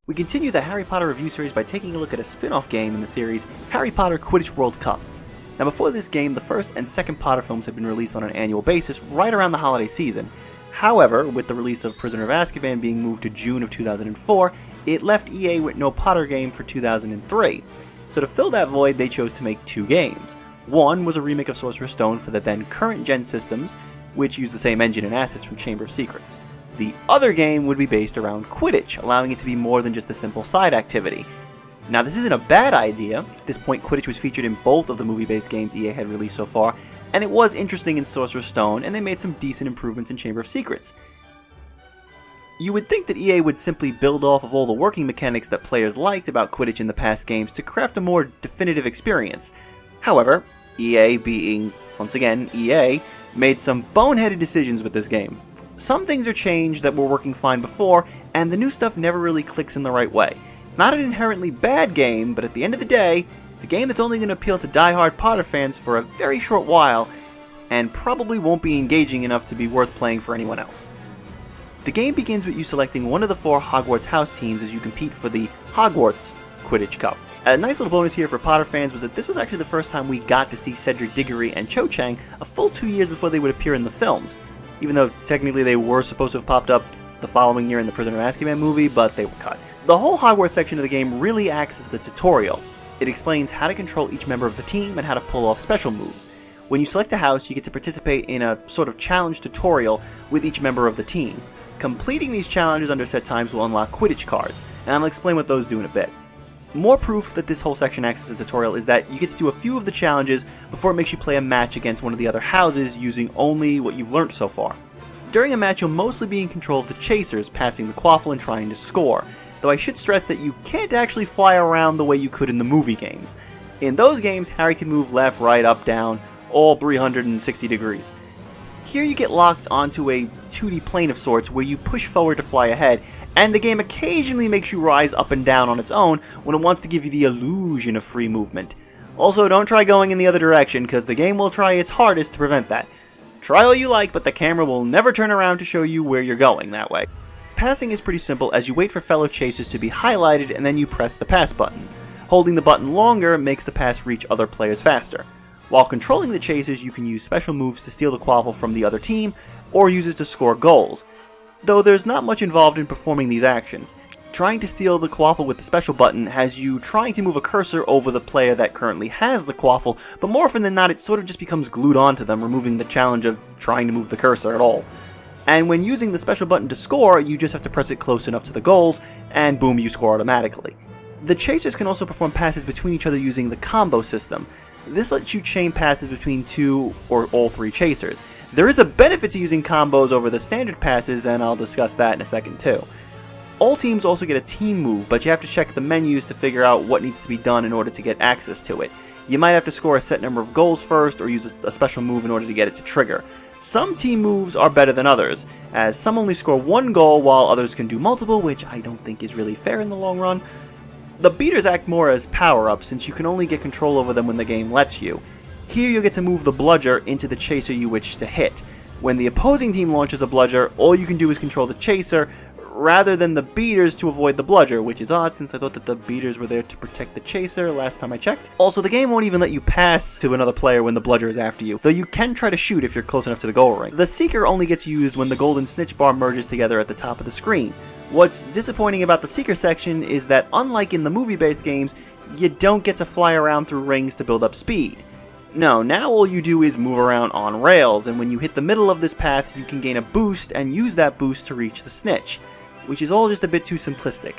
We continue the Harry Potter review series by taking a look at a spin-off game in the series, Harry Potter Quidditch World Cup. Now before this game, the first and second Potter films had been released on an annual basis right around the holiday season. However, with the release of Prisoner of Azkaban being moved to June of 2004, it left EA with no Potter game for 2003. So to fill that void, they chose to make two games. One was a remake of Sorcerer's Stone for the then current gen systems, which used the same engine and assets from Chamber of Secrets. The other game would be based around Quidditch, allowing it to be more than just a simple side activity. Now this isn't a bad idea. At this point, Quidditch was featured in both of the movie-based games EA had released so far, and it was interesting in Sorcerer's Stone, and they made some decent improvements in Chamber of Secrets. You would think that EA would simply build off of all the working mechanics that players liked about Quidditch in the past games to craft a more definitive experience. However, EA being, once again, EA, made some boneheaded decisions with this game. Some things are changed that were working fine before, and the new stuff never really clicks in the right way. It's not an inherently bad game, but at the end of the day, it's a game that's only going to appeal to die-hard Potter fans for a very short while, and probably won't be engaging enough to be worth playing for anyone else. The game begins with you selecting one of the 4 Hogwarts house teams as you compete for the Hogwarts Quidditch Cup. A nice little bonus here for Potter fans was that this was actually the first time we got to see Cedric Diggory and Cho Chang a full 2 years before they would appear in the films. Even though technically they were supposed to have popped up the following year in the Prisoner of Azkaban movie, but they were cut. The whole Hogwarts section of the game really acts as the tutorial. It explains how to control each member of the team and how to pull off special moves. When you select a house, you get to participate in a sort of challenge tutorial with each member of the team. Completing these challenges under set times will unlock Quidditch cards, and I'll explain what those do in a bit. More proof that this whole section acts as a tutorial is that you get to do a few of the challenges before it makes you play a match against one of the other houses using only what you've learned so far. During a match, you'll mostly be in control of the chasers, passing the quaffle and trying to score, though I should stress that you can't actually fly around the way you could in the movie games. In those games, Harry can move left, right, up, down, all 360 degrees. Here you get locked onto a 2D plane of sorts where you push forward to fly ahead, and the game occasionally makes you rise up and down on its own when it wants to give you the illusion of free movement. Also, don't try going in the other direction, because the game will try its hardest to prevent that. Try all you like, but the camera will never turn around to show you where you're going that way. Passing is pretty simple as you wait for fellow chasers to be highlighted and then you press the pass button. Holding the button longer makes the pass reach other players faster. While controlling the chasers, you can use special moves to steal the quaffle from the other team, or use it to score goals. Though there's not much involved in performing these actions. Trying to steal the quaffle with the special button has you trying to move a cursor over the player that currently has the quaffle, but more often than not it sort of just becomes glued onto them, removing the challenge of trying to move the cursor at all. And when using the special button to score, you just have to press it close enough to the goals, and boom, you score automatically. The chasers can also perform passes between each other using the combo system. This lets you chain passes between 2 or all 3 chasers. There is a benefit to using combos over the standard passes, and I'll discuss that in a second too. All teams also get a team move, but you have to check the menus to figure out what needs to be done in order to get access to it. You might have to score a set number of goals first, or use a special move in order to get it to trigger. Some team moves are better than others, as some only score 1 goal while others can do multiple, which I don't think is really fair in the long run. The beaters act more as power-ups, since you can only get control over them when the game lets you. Here you'll get to move the bludger into the chaser you wish to hit. When the opposing team launches a bludger, all you can do is control the chaser, rather than the beaters to avoid the bludger, which is odd since I thought that the beaters were there to protect the chaser last time I checked. Also, the game won't even let you pass to another player when the bludger is after you, though you can try to shoot if you're close enough to the goal ring. The seeker only gets used when the golden snitch bar merges together at the top of the screen. What's disappointing about the seeker section is that unlike in the movie-based games, you don't get to fly around through rings to build up speed. No, now all you do is move around on rails, and when you hit the middle of this path, you can gain a boost and use that boost to reach the snitch, which is all just a bit too simplistic.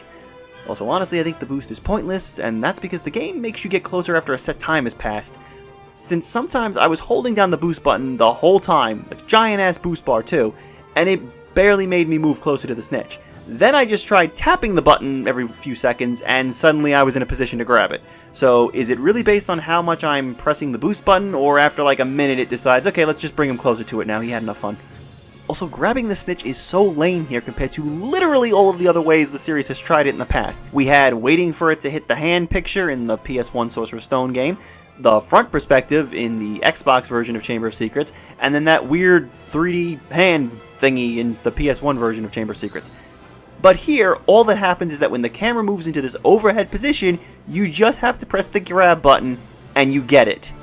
Also, honestly, I think the boost is pointless, and that's because the game makes you get closer after a set time has passed. Since sometimes I was holding down the boost button the whole time, a giant-ass boost bar too, and it barely made me move closer to the snitch. Then I just tried tapping the button every few seconds, and suddenly I was in a position to grab it. So, is it really based on how much I'm pressing the boost button, or after like a minute it decides, okay, let's just bring him closer to it now, he had enough fun. Also, grabbing the snitch is so lame here compared to literally all of the other ways the series has tried it in the past. We had waiting for it to hit the hand picture in the PS1 Sorcerer's Stone game, the front perspective in the Xbox version of Chamber of Secrets, and then that weird 3D hand thingy in the PS1 version of Chamber of Secrets. But here, all that happens is that when the camera moves into this overhead position, you just have to press the grab button, and you get it.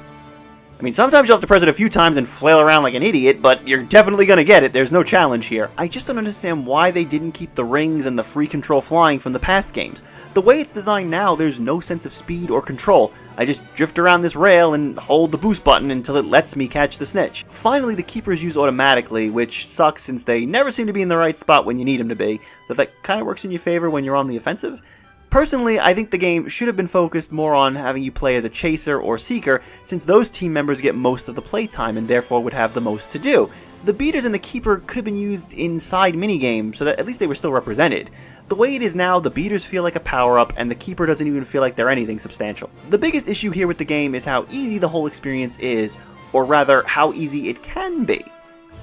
I mean, sometimes you'll have to press it a few times and flail around like an idiot, but you're definitely gonna get it, there's no challenge here. I just don't understand why they didn't keep the rings and the free control flying from the past games. The way it's designed now, there's no sense of speed or control. I just drift around this rail and hold the boost button until it lets me catch the snitch. Finally, the keepers use automatically, which sucks since they never seem to be in the right spot when you need them to be, so that kind of works in your favor when you're on the offensive. Personally, I think the game should have been focused more on having you play as a chaser or seeker, since those team members get most of the playtime and therefore would have the most to do. The beaters and the keeper could have been used inside minigames, so that at least they were still represented. The way it is now, the beaters feel like a power-up, and the keeper doesn't even feel like they're anything substantial. The biggest issue here with the game is how easy the whole experience is, or rather, how easy it can be.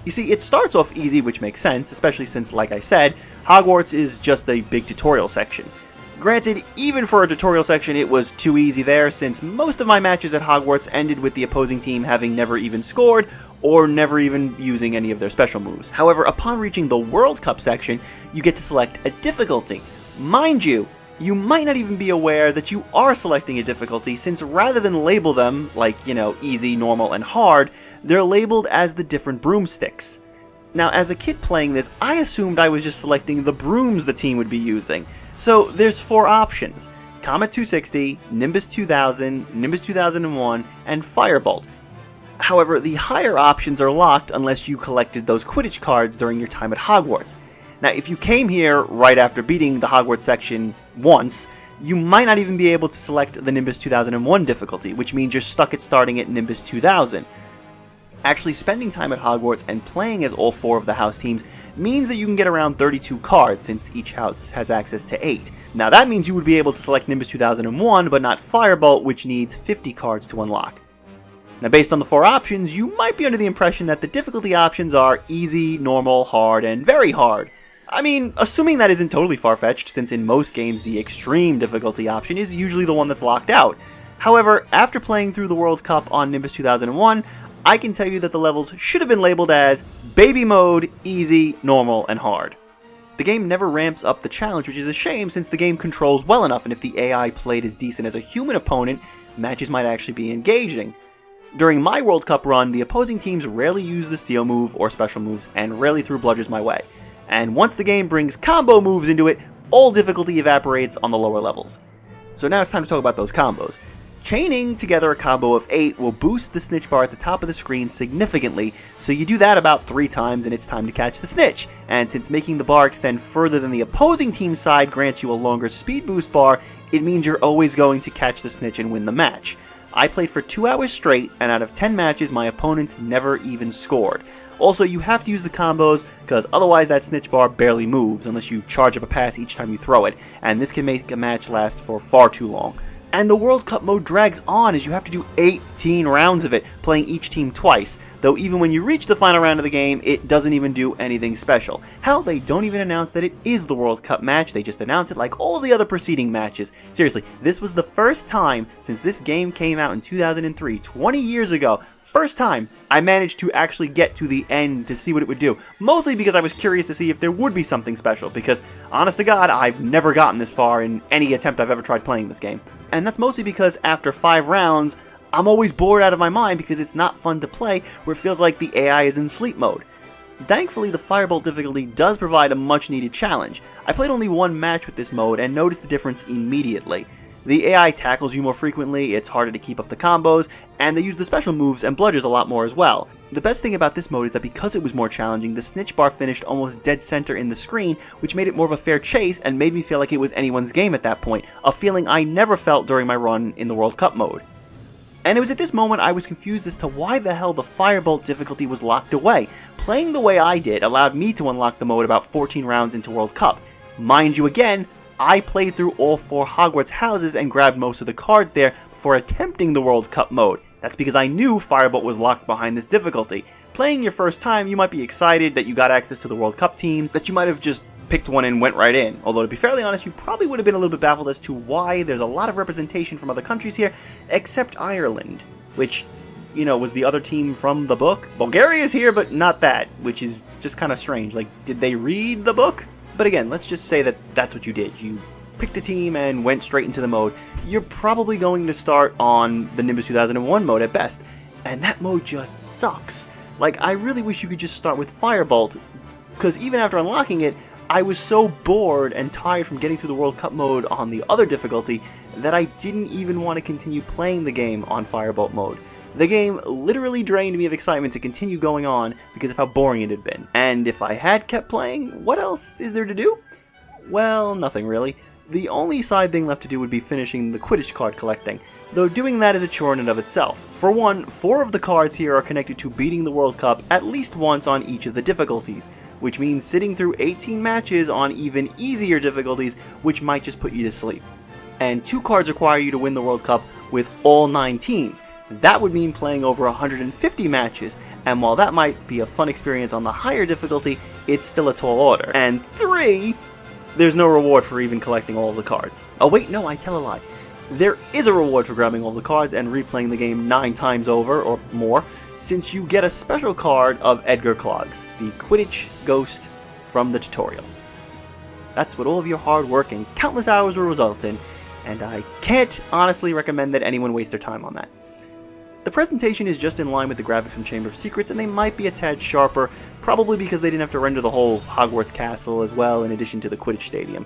You see, it starts off easy, which makes sense, especially since, like I said, Hogwarts is just a big tutorial section. Granted, even for a tutorial section, it was too easy there, since most of my matches at Hogwarts ended with the opposing team having never even scored, or never even using any of their special moves. However, upon reaching the World Cup section, you get to select a difficulty. Mind you, you might not even be aware that you are selecting a difficulty, since rather than label them, like, easy, normal, and hard, they're labeled as the different broomsticks. Now, as a kid playing this, I assumed I was just selecting the brooms the team would be using. So, there's 4 options: Comet 260, Nimbus 2000, Nimbus 2001, and Firebolt. However, the higher options are locked unless you collected those Quidditch cards during your time at Hogwarts. Now, if you came here right after beating the Hogwarts section once, you might not even be able to select the Nimbus 2001 difficulty, which means you're stuck at starting at Nimbus 2000. Actually, spending time at Hogwarts and playing as all 4 of the house teams means that you can get around 32 cards, since each house has access to 8. Now that means you would be able to select Nimbus 2001, but not Firebolt, which needs 50 cards to unlock. Now, based on the 4 options, you might be under the impression that the difficulty options are easy, normal, hard, and very hard. I mean, assuming that isn't totally far-fetched, since in most games the extreme difficulty option is usually the one that's locked out. However, after playing through the World Cup on Nimbus 2001, I can tell you that the levels should have been labeled as Baby Mode, Easy, Normal, and Hard. The game never ramps up the challenge, which is a shame since the game controls well enough, and if the AI played as decent as a human opponent, matches might actually be engaging. During my World Cup run, the opposing teams rarely used the steal move or special moves, and rarely threw bludgers my way. And once the game brings combo moves into it, all difficulty evaporates on the lower levels. So now it's time to talk about those combos. Chaining together a combo of 8 will boost the snitch bar at the top of the screen significantly, so you do that about 3 times and it's time to catch the snitch. And since making the bar extend further than the opposing team's side grants you a longer speed boost bar, it means you're always going to catch the snitch and win the match. I played for 2 hours straight, and out of 10 matches my opponents never even scored. Also, you have to use the combos, because otherwise that snitch bar barely moves unless you charge up a pass each time you throw it, and this can make a match last for far too long. And the World Cup mode drags on as you have to do 18 rounds of it, playing each team twice, though even when you reach the final round of the game, it doesn't even do anything special. Hell, they don't even announce that it is the World Cup match, they just announce it like all the other preceding matches. Seriously, this was the first time since this game came out in 2003, 20 years ago, first time I managed to actually get to the end to see what it would do. Mostly because I was curious to see if there would be something special, because honest to God, I've never gotten this far in any attempt I've ever tried playing this game. And that's mostly because after 5 rounds, I'm always bored out of my mind because it's not fun to play where it feels like the AI is in sleep mode. Thankfully, the Firebolt difficulty does provide a much needed challenge. I played only 1 match with this mode and noticed the difference immediately. The AI tackles you more frequently, it's harder to keep up the combos, and they use the special moves and bludgers a lot more as well. The best thing about this mode is that because it was more challenging, the snitch bar finished almost dead center in the screen, which made it more of a fair chase and made me feel like it was anyone's game at that point, a feeling I never felt during my run in the World Cup mode. And it was at this moment I was confused as to why the hell the Firebolt difficulty was locked away. Playing the way I did allowed me to unlock the mode about 14 rounds into World Cup. Mind you again, I played through all 4 Hogwarts houses and grabbed most of the cards there before attempting the World Cup mode. That's because I knew Firebolt was locked behind this difficulty. Playing your first time, you might be excited that you got access to the World Cup teams, that you might have just picked one and went right in. Although to be fairly honest, you probably would have been a little bit baffled as to why there's a lot of representation from other countries here, except Ireland, which, was the other team from the book. Bulgaria is here, but not that, which is just kind of strange. Like, did they read the book? But again, let's just say that that's what you did. You picked a team and went straight into the mode. You're probably going to start on the Nimbus 2001 mode at best, and that mode just sucks. Like, I really wish you could just start with Firebolt, because even after unlocking it, I was so bored and tired from getting through the World Cup mode on the other difficulty that I didn't even want to continue playing the game on Firebolt mode. The game literally drained me of excitement to continue going on because of how boring it had been. And if I had kept playing, what else is there to do? Well, nothing really. The only side thing left to do would be finishing the Quidditch card collecting, though doing that is a chore in and of itself. For one, 4 of the cards here are connected to beating the World Cup at least once on each of the difficulties, which means sitting through 18 matches on even easier difficulties, which might just put you to sleep. And 2 cards require you to win the World Cup with all 9 teams. That would mean playing over 150 matches, and while that might be a fun experience on the higher difficulty, it's still a tall order. And 3, there's no reward for even collecting all of the cards. Oh wait, no, I tell a lie. There is a reward for grabbing all the cards and replaying the game 9 times over, or more, since you get a special card of Edgar Clogs, the Quidditch Ghost from the tutorial. That's what all of your hard work and countless hours will result in, and I can't honestly recommend that anyone waste their time on that. The presentation is just in line with the graphics from Chamber of Secrets, and they might be a tad sharper, probably because they didn't have to render the whole Hogwarts castle as well in addition to the Quidditch Stadium.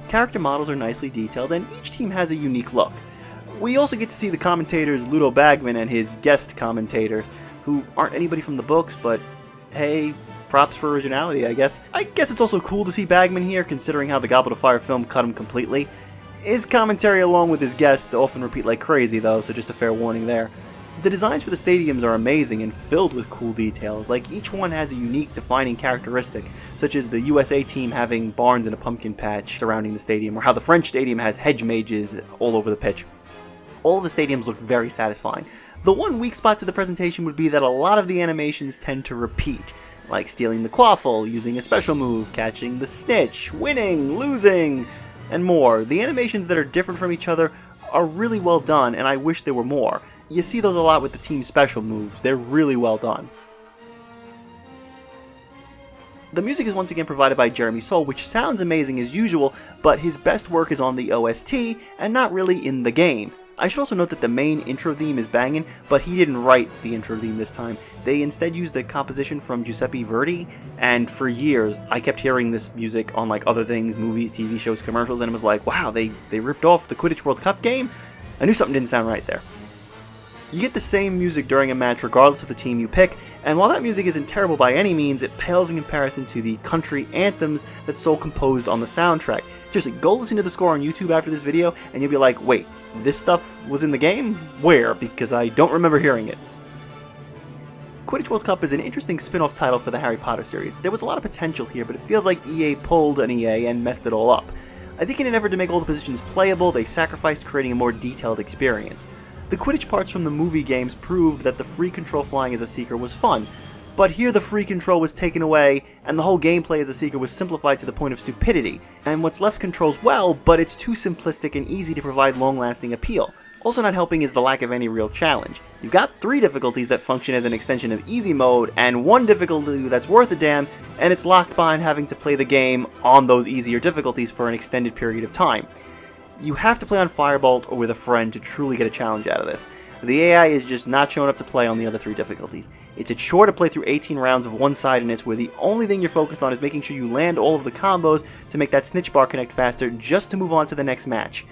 Character models are nicely detailed, and each team has a unique look. We also get to see the commentators Ludo Bagman and his guest commentator, who aren't anybody from the books, but hey, props for originality, I guess. I guess it's also cool to see Bagman here, considering how the Goblet of Fire film cut him completely. His commentary along with his guests often repeat like crazy though, so just a fair warning there. The designs for the stadiums are amazing and filled with cool details, like each one has a unique defining characteristic, such as the USA team having barns and a pumpkin patch surrounding the stadium, or how the French stadium has hedge mages all over the pitch. All the stadiums look very satisfying. The one weak spot to the presentation would be that a lot of the animations tend to repeat, like stealing the quaffle, using a special move, catching the snitch, winning, losing, and more. The animations that are different from each other are really well done, and I wish there were more. You see those a lot with the team special moves. They're really well done. The music is once again provided by Jeremy Soule, which sounds amazing as usual, but his best work is on the OST and not really in the game. I should also note that the main intro theme is banging, but he didn't write the intro theme this time. They instead used a composition from Giuseppe Verdi, and for years I kept hearing this music on like other things, movies, TV shows, commercials, and it was like, wow, they ripped off the Quidditch World Cup game? I knew something didn't sound right there. You get the same music during a match regardless of the team you pick, and while that music isn't terrible by any means, it pales in comparison to the country anthems that Soule composed on the soundtrack. Seriously, go listen to the score on YouTube after this video, and you'll be like, wait, this stuff was in the game? Where? Because I don't remember hearing it. Quidditch World Cup is an interesting spin-off title for the Harry Potter series. There was a lot of potential here, but it feels like EA pulled an EA and messed it all up. I think in an effort to make all the positions playable, they sacrificed creating a more detailed experience. The Quidditch parts from the movie games proved that the free control flying as a Seeker was fun, but here the free control was taken away, and the whole gameplay as a Seeker was simplified to the point of stupidity, and what's left controls well, but it's too simplistic and easy to provide long-lasting appeal. Also not helping is the lack of any real challenge. You've got 3 difficulties that function as an extension of easy mode, and 1 difficulty that's worth a damn, and it's locked behind having to play the game on those easier difficulties for an extended period of time. You have to play on Firebolt or with a friend to truly get a challenge out of this. The AI is just not showing up to play on the other 3 difficulties. It's a chore to play through 18 rounds of one-sidedness where the only thing you're focused on is making sure you land all of the combos to make that snitch bar connect faster just to move on to the next match.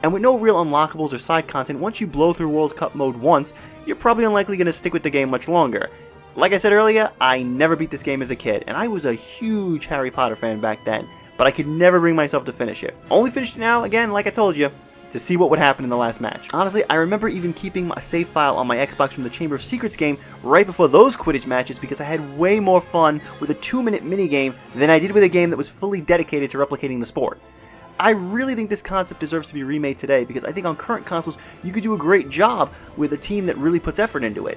And with no real unlockables or side content, once you blow through World Cup mode once, you're probably unlikely going to stick with the game much longer. Like I said earlier, I never beat this game as a kid, and I was a huge Harry Potter fan back then, but I could never bring myself to finish it. Only finished it now, again, like I told you, to see what would happen in the last match. Honestly, I remember even keeping a save file on my Xbox from the Chamber of Secrets game right before those Quidditch matches because I had way more fun with a 2-minute minigame than I did with a game that was fully dedicated to replicating the sport. I really think this concept deserves to be remade today because I think on current consoles you could do a great job with a team that really puts effort into it.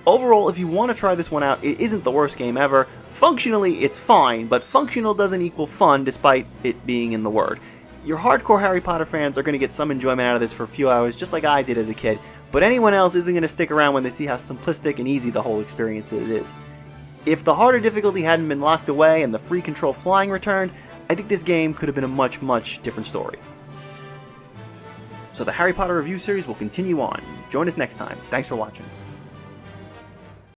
Overall, if you want to try this one out, it isn't the worst game ever. Functionally, it's fine, but functional doesn't equal fun despite it being in the word. Your hardcore Harry Potter fans are going to get some enjoyment out of this for a few hours, just like I did as a kid, but anyone else isn't going to stick around when they see how simplistic and easy the whole experience is. If the harder difficulty hadn't been locked away and the free control flying returned, I think this game could have been a much, much different story. So the Harry Potter review series will continue on. Join us next time. Thanks for watching.